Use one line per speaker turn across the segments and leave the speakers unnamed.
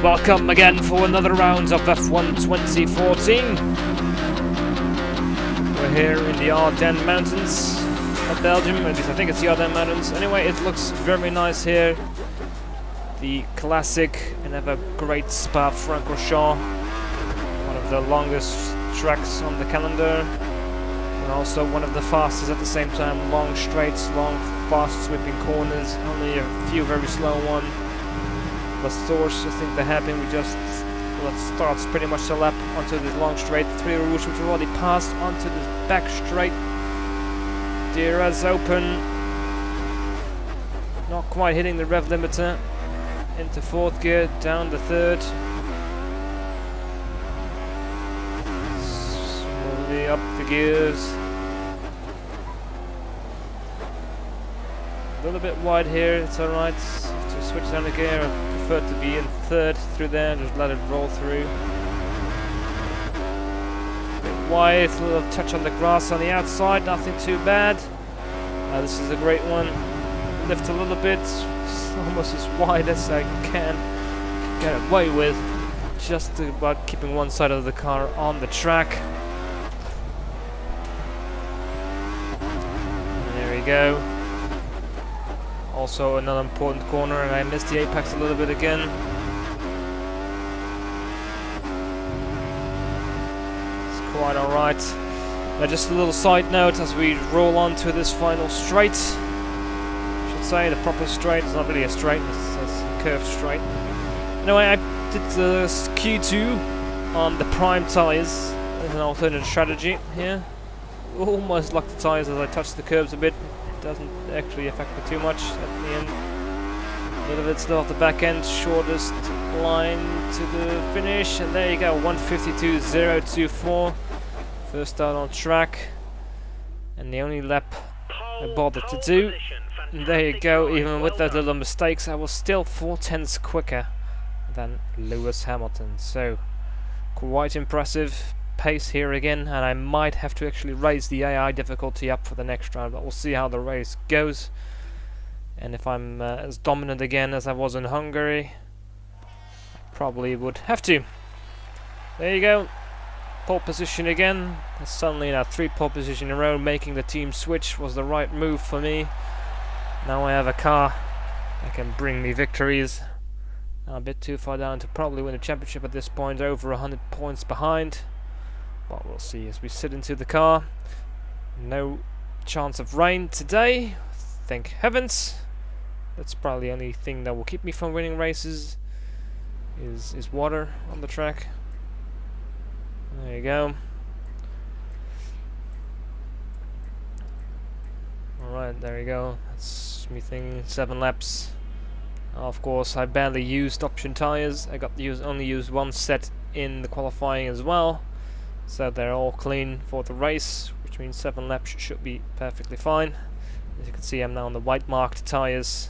Welcome again for another round of F1 2014. We're here in the Ardennes Mountains of Belgium, at least I think it's the Ardennes Mountains. Anyway, it looks very nice here. The classic and ever great Spa-Francorchamps, one of the longest tracks on the calendar, and also one of the fastest at the same time. Long straights, long fast sweeping corners, only a few very slow ones. The stores, I think the hairpin we just starts pretty much the lap onto this long straight. Eau Rouge, which we've already passed, onto this back straight. DRS open, not quite hitting the rev limiter. Into fourth gear, down the third. Slowly up the gears. A little bit wide here, it's alright. To switch down the gear, I prefer to be in third through there, just let it roll through. A bit wide, a little touch on the grass on the outside, nothing too bad. This is a great one. Lift a little bit, almost as wide as I can get away with, just about keeping one side of the car on the track. And there we go. Also another important corner, and I missed the apex a little bit again. It's quite alright. Just a little side note as we roll on to this final straight. I should say the proper straight. It's not really a straight, it's a curved straight. Anyway, I did the Q2 on the prime tyres as an alternate strategy here. Almost locked the tyres as I touched the curbs a bit. Doesn't actually affect me too much at the end. A little bit still off the back end, shortest line to the finish, and there you go, 1:52.024. First start on track, and the only lap I bothered to do. And there you go, even with those little mistakes, I was still 4/10 quicker than Lewis Hamilton. So, quite impressive pace here again, and I might have to actually raise the AI difficulty up for the next round, but we'll see how the race goes. And if I'm as dominant again as I was in Hungary, I probably would have to. There you go, pole position again. Suddenly now 3 pole position in a row, making the team switch was the right move for me. Now I have a car that can bring me victories. I'm a bit too far down to probably win the championship at this point, over 100 points behind. But we'll see as we sit into the car. No chance of rain today, thank heavens. That's probably the only thing that will keep me from winning races is water on the track. There you go. Alright, there you go. That's me thing, 7 laps. Of course, I barely used option tires. I got only used 1 set in the qualifying as well. So they're all clean for the race, which means 7 laps should be perfectly fine. As you can see, I'm now on the white marked tires.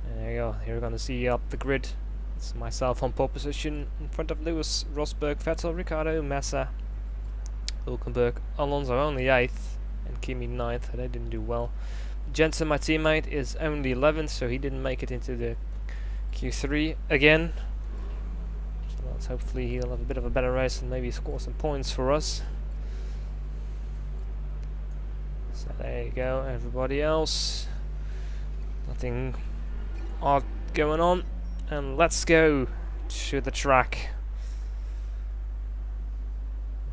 There you go, here we're going to see up the grid. It's myself on pole position in front of Lewis, Rosberg, Vettel, Ricciardo, Massa, Hülkenberg, Alonso only 8th, and Kimi 9th. They didn't do well. Jensen, my teammate, is only 11th, so he didn't make it into the Q3 again. So hopefully he'll have a bit of a better race and maybe score some points for us. So there you go, everybody else. Nothing odd going on. And let's go to the track.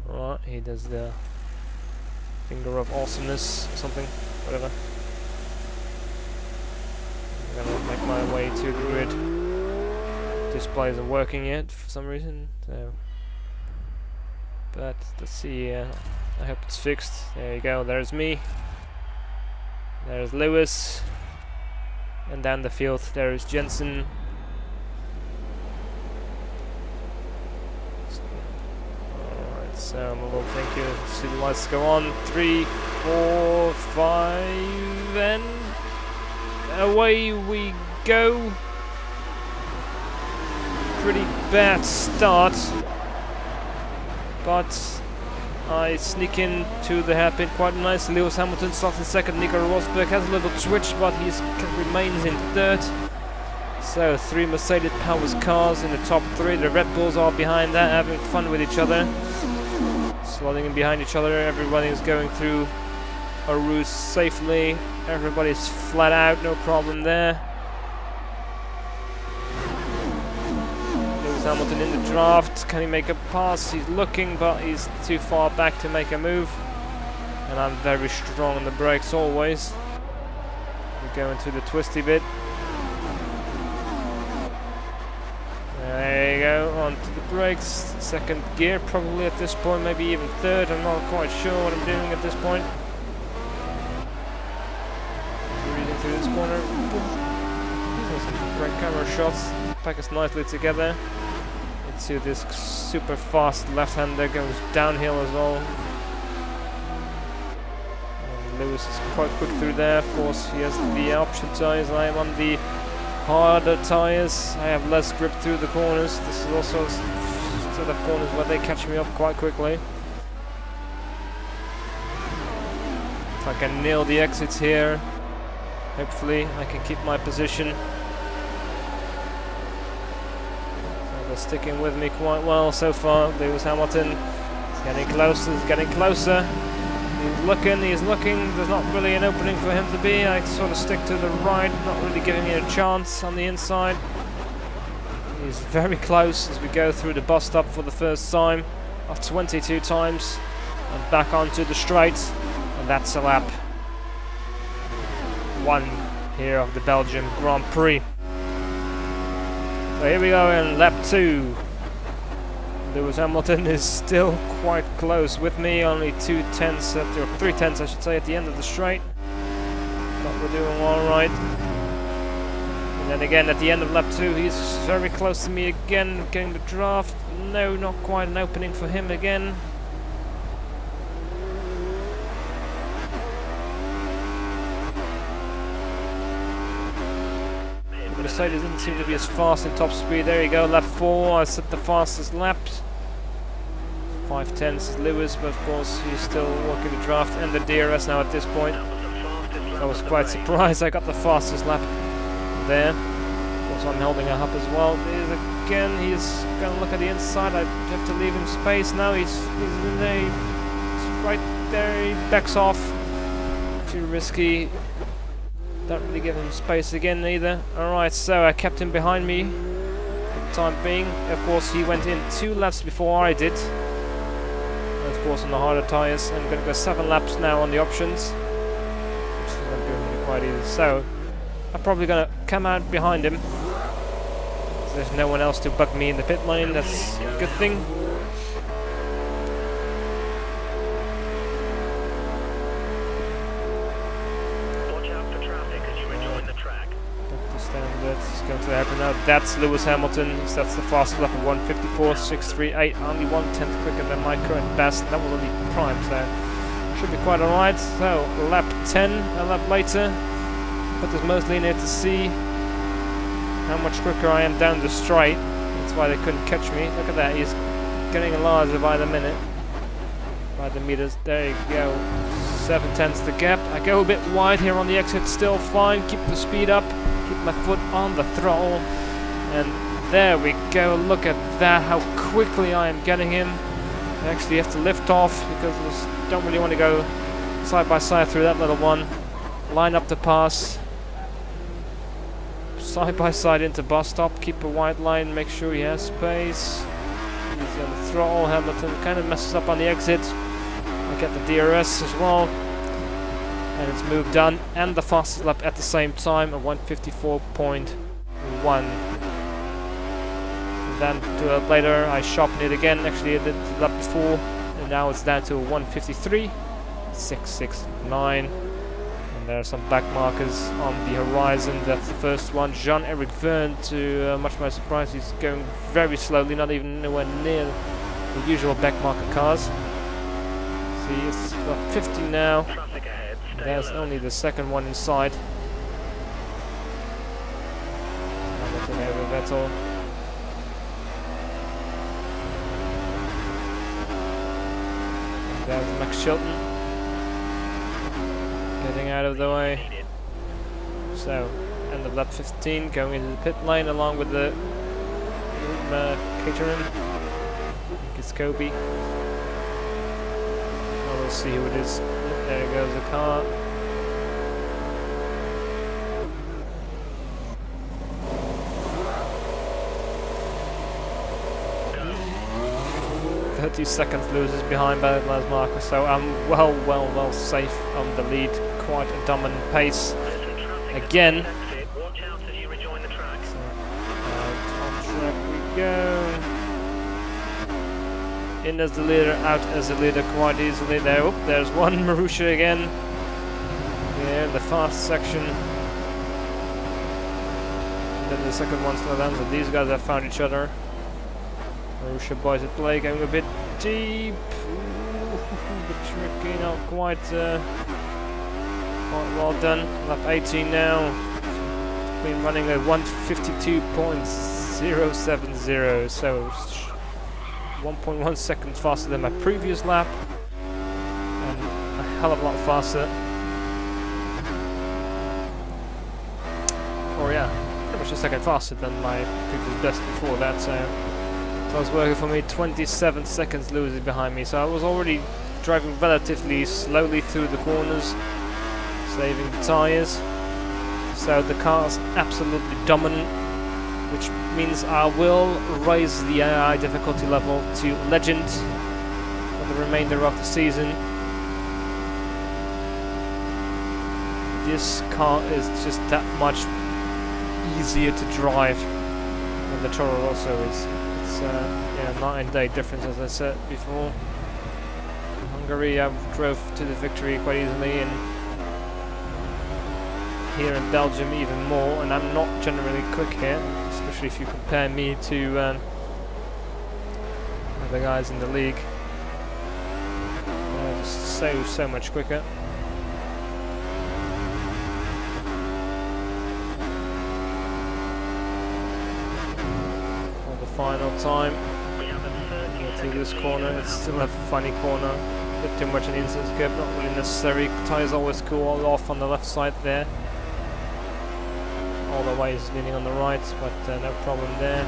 Right, he does the finger of awesomeness or something, whatever. I'm gonna make my way to the grid. Display isn't working yet for some reason, so but let's see. I hope it's fixed. There you go, there's me, there's Lewis, and down the field there is Jensen. Alright, so well, thank you. See the lights go on. 3, 4, 5, and away we go. Pretty bad start, but I sneak in to the hairpin quite nice. Lewis Hamilton starts in second. Nico Rosberg has a little twitch, but he remains in third. So 3 Mercedes Powers cars in the top 3. The Red Bulls are behind that, having fun with each other, slotting in behind each other. Everybody is going through Eau Rouge safely. Everybody's flat out, no problem there. Lewis Hamilton in the draft. Can he make a pass? He's looking, but he's too far back to make a move. And I'm very strong on the brakes always. We're going to the twisty bit. There you go, onto the brakes. Second gear probably at this point, maybe even third. I'm not quite sure what I'm doing at this point. Reading through this corner. Some great camera shots. Pack us nicely together. Into this super fast left-hander, goes downhill as well. And Lewis is quite quick through there. Of course, he has the option tyres. I am on the harder tyres. I have less grip through the corners. This is also sort of corners where they catch me up quite quickly. If I can nail the exits here, hopefully I can keep my position. So they're sticking with me quite well so far. Lewis Hamilton is getting closer, he's getting closer. He's looking, there's not really an opening for him to be. I sort of stick to the right, not really giving it a chance on the inside. He's very close as we go through the bus stop for the first time of 22 times. And back onto the straight, and that's a lap 1 here of the Belgium Grand Prix. So here we go in lap 2. Lewis Hamilton is still quite close with me, only 2 tenths, or 3 tenths I should say, at the end of the straight. But we're doing alright. And then again at the end of lap 2 he's very close to me again, getting the draft. No, not quite an opening for him again. Mercedes didn't seem to be as fast in top speed. There you go, lap 4. I set the fastest lap. 5 tenths is Lewis, but of course he's still working the draft and the DRS now at this point. I was quite surprised I got the fastest lap there. Of course I'm holding a up as well. Again, he's going to look at the inside. I have to leave him space now. He's in there. He's right there. He backs off. Too risky. Don't really give him space again either. Alright, so I kept him behind me for the time being. Of course he went in 2 laps before I did. And of course on the harder tyres. I'm going to go 7 laps now on the options. Which is not doing quite easy. So I'm probably going to come out behind him. So there's no one else to bug me in the pit lane. That's a good thing. It's going to happen now. That's Lewis Hamilton. That's the fastest lap of 1:54.638. Only 1/10 quicker than my current best. That will be prime, so should be quite alright. So lap 10, a lap later. But there's mostly in here to see how much quicker I am down the straight. That's why they couldn't catch me. Look at that. He's getting larger by the minute. By the meters. There you go. 7 tenths the gap. I go a bit wide here on the exit. Still fine. Keep the speed up. Keep my foot on the throttle, and there we go. Look at that, how quickly I am getting him. I actually have to lift off because I just don't really want to go side by side through that little one. Line up the pass, side by side into bus stop. Keep a wide line, make sure he has space. He's on the throttle. Hamilton kind of messes up on the exit. I get the DRS as well. And it's moved done, and the fastest lap at the same time, at 1:54.1. Then later I sharpened it again. Actually I did the lap before, and now it's down to 1:53.669. And there are some back markers on the horizon. That's the first one. Jean-Eric Verne, to much my surprise, he's going very slowly, not even nowhere near the usual back marker cars. See, it's about 50 now. There's only the second one inside. Vettel. There's Max Chilton getting out of the way. So, end of lap 15, going into the pit lane along with the Caterin. I think it's Kobe. Oh, we'll see who it is. There goes the car. Seconds loses behind Bernard's marker, so I'm well safe on the lead. Quite a dominant pace again. So, on track we go. In as the leader, out as the leader quite easily. There, oh, there's one Marussia again. Yeah, the fast section. And then the second one's for them. So these guys have found each other. Marussia boys at play, going a bit deep. Ooh, bit tricky, not quite well done. Lap 18 now. Been running at 152.070, so 1.1 seconds faster than my previous lap, and a hell of a lot faster. Or yeah, pretty much a second faster than my previous best before that. So it was working for me. 27 seconds losing behind me, so I was already driving relatively slowly through the corners, saving the tyres. So the car's absolutely dominant, which means I will raise the AI difficulty level to Legend for the remainder of the season. This car is just that much easier to drive than the Toro Rosso is. It's yeah, night and day difference, as I said before. In Hungary I drove to the victory quite easily, and here in Belgium even more, and I'm not generally quick here, especially if you compare me to other guys in the league. Just so much quicker. For the final time, to this corner, it's still a funny corner, a bit too much an instant skip, not really necessary. Tyres always cool off on the left side there. All the way is leaning on the right, but no problem there.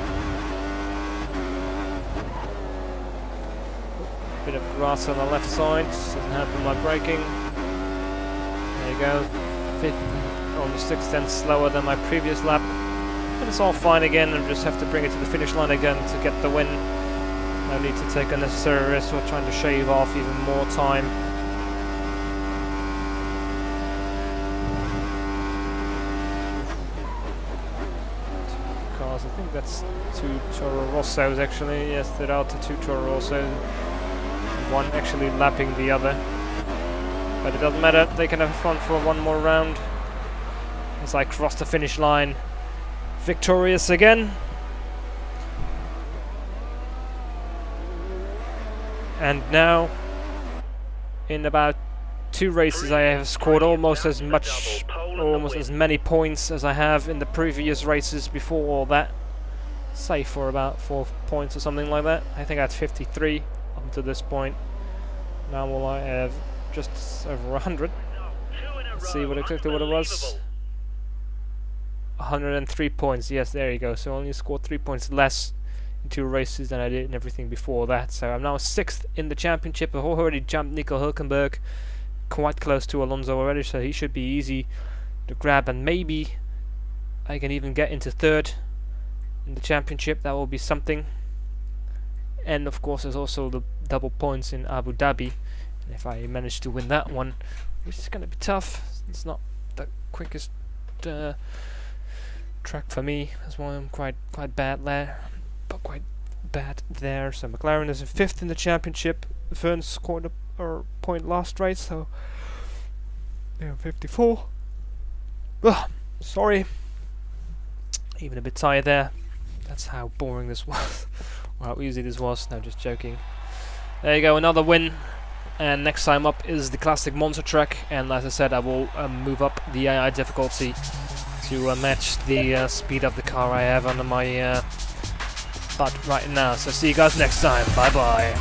Bit of grass on the left side, doesn't happen by braking. There you go, almost 6 tenths slower than my previous lap. But it's all fine again, and just have to bring it to the finish line again to get the win. No need to take unnecessary risks or trying to shave off even more time. I think that's 2 Toro Rossos actually. Yes, there are 2 Toro Rossos. One actually lapping the other. But it doesn't matter, they can have fun for one more round. As I cross the finish line. Victorious again. And now, in about 2 races, I have scored almost as many points as I have in the previous races before all that. Say for about 4 points or something like that. I think I had 53 up to this point. Now will I have just over 100. Let's see exactly what it was. 103 points. Yes, there you go. So I only scored 3 points less in 2 races than I did in everything before that. So I'm now 6th in the championship. I've already jumped Nico Hülkenberg quite close to Alonso already, so he should be easy to grab, and maybe I can even get into 3rd in the championship. That will be something. And of course there's also the double points in Abu Dhabi, and if I manage to win that one, which is going to be tough, it's not the quickest track for me. That's why I'm quite bad there, but quite bad there. So McLaren is in 5th in the championship. Verne scored a point last race, so they're 54. Ugh, sorry, even a bit tired there. That's how boring this was. Or how easy this was. No, just joking. There you go, another win. And next time up is the classic monster track, and as I said, I will move up the AI difficulty to match the speed of the car I have under my butt right now. So see you guys next time. Bye bye.